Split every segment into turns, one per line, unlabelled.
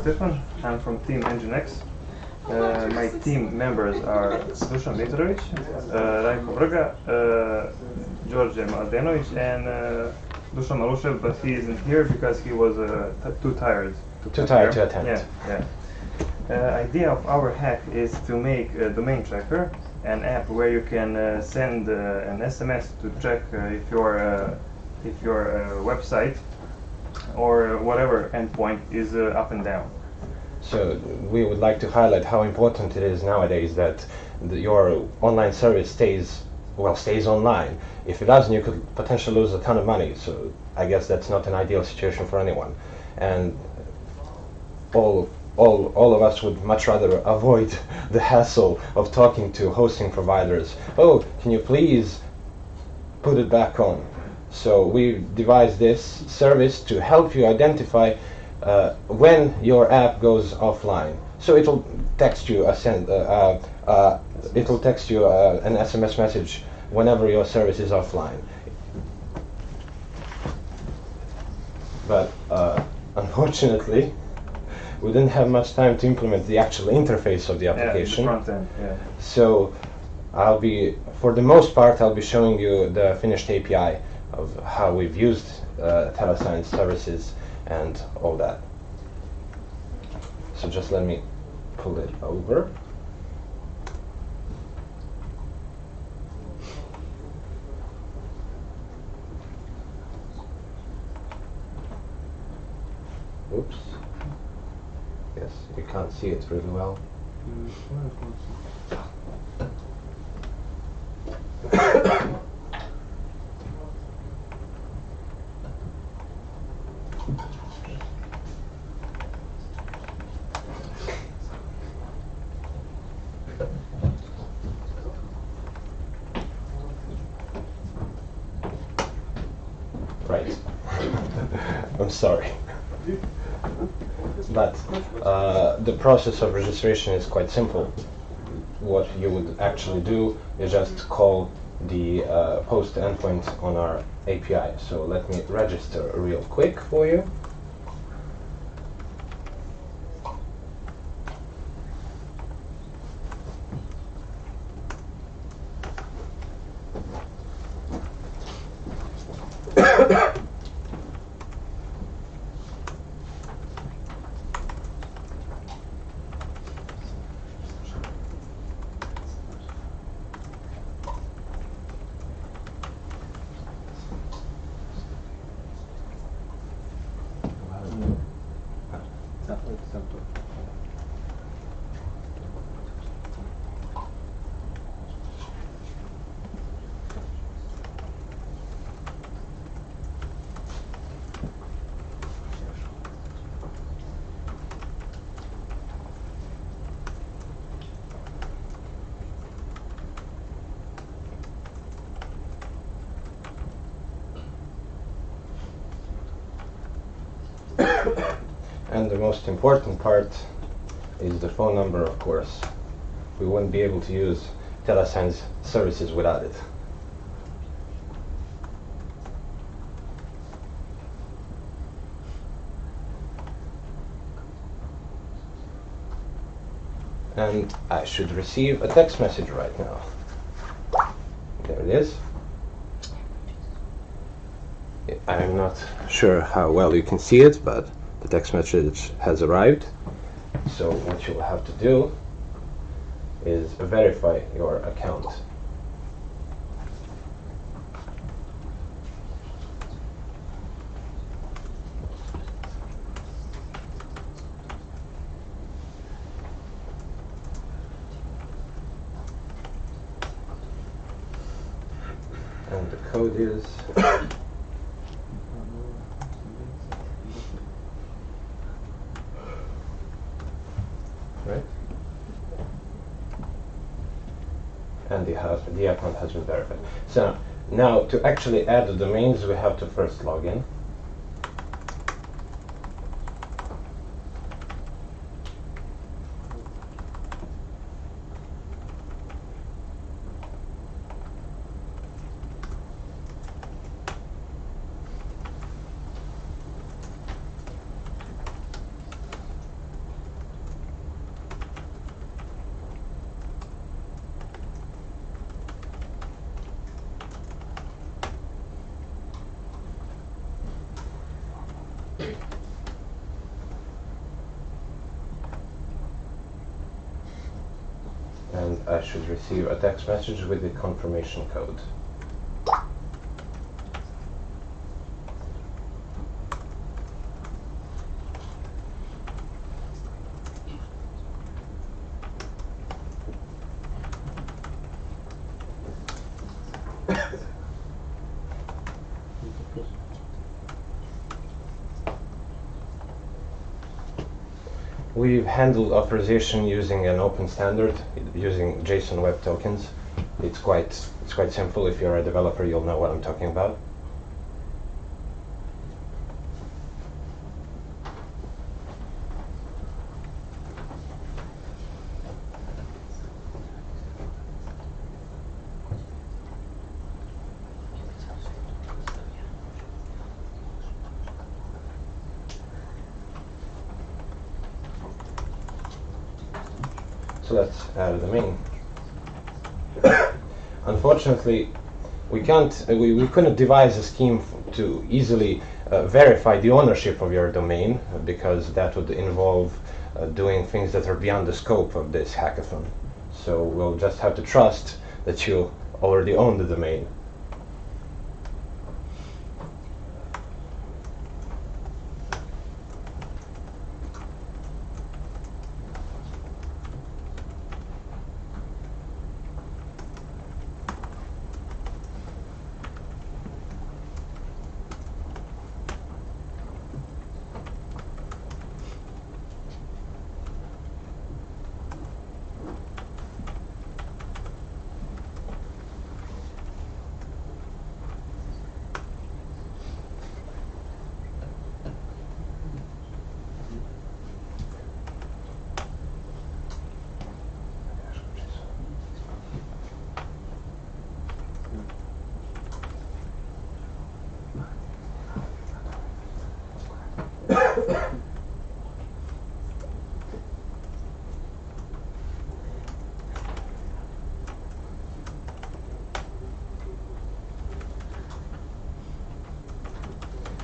Stefan. I'm from team EngineX. My team members are Dusan, Mitrovic, Rajko, Vrga, Djordje, Mladenovic, and Dusan Malusev, but he isn't here because he was too tired
to attend.
Yeah. Idea of our hack is to make a DomainChecker, an app where you can send an SMS to check if your website or whatever endpoint is up and down.
So we would like to highlight how important it is nowadays that your online service stays online. If it doesn't, you could potentially lose a ton of money. So I guess that's not an ideal situation for anyone. And all of us would much rather avoid the hassle of talking to hosting providers. Oh, can you please put it back on? So we devised this service to help you identify when your app goes offline. So it'll text you an SMS message whenever your service is offline. But unfortunately, we didn't have much time to implement the actual interface of the application.
Yeah, the front end, yeah.
So for the most part, I'll be showing you the finished API of how we've used TeleSign services and all that. So just let me pull it over. Oops. Yes, you can't see it really well. Right. I'm sorry. But the process of registration is quite simple. What you would actually do is just call the post endpoint on our API. So let me register real quick for you. And the most important part is the phone number, of course. We wouldn't be able to use TeleSign's services without it. And I should receive a text message right now. There it is. I'm not sure how well you can see it, but the text message has arrived. So what you'll have to do is verify your account. And the code is right? And the account has been verified. So now to actually add the domains, we have to first log in. I should receive a text message with the confirmation code. We've handled authorization using an open standard, using JSON Web Tokens. It's quite simple. If you're a developer, you'll know what I'm talking about. So let's add a domain. Unfortunately, we couldn't devise a scheme to easily verify the ownership of your domain, because that would involve doing things that are beyond the scope of this hackathon. So we'll just have to trust that you already own the domain.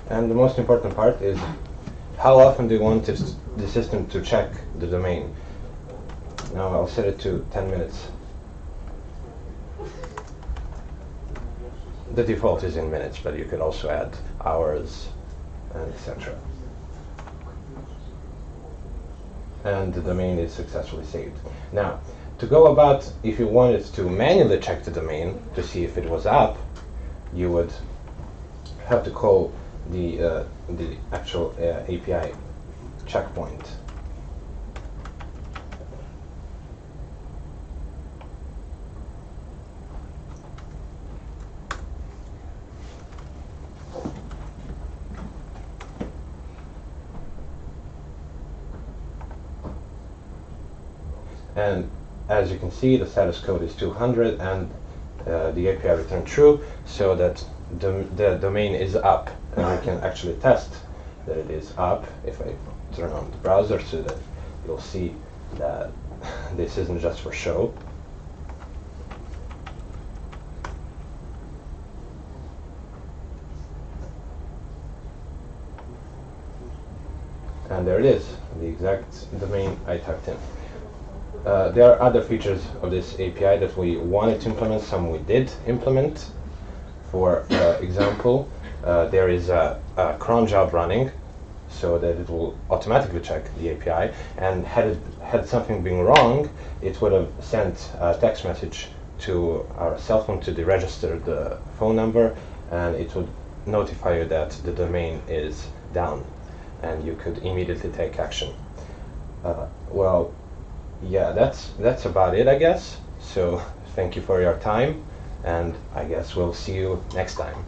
And the most important part is, how often do you want the system to check the domain? Now I'll set it to 10 minutes. The default is in minutes, but you could also add hours, and etc. And the domain is successfully saved. Now, to go about, if you wanted to manually check the domain to see if it was up, you would have to call the actual API checkpoint. And as you can see, the status code is 200, and the API returned true, so that the domain is up. And we can actually test that it is up if I turn on the browser, so that you'll see that this isn't just for show. And there it is, the exact domain I typed in. There are other features of this API that we wanted to implement, some we did implement. For example, there is a cron job running, so that it will automatically check the API, and had something been wrong, it would have sent a text message to our cell phone, to the registered phone number, and it would notify you that the domain is down, and you could immediately take action. Well, yeah, that's about it, I guess. So thank you for your time, and I guess we'll see you next time.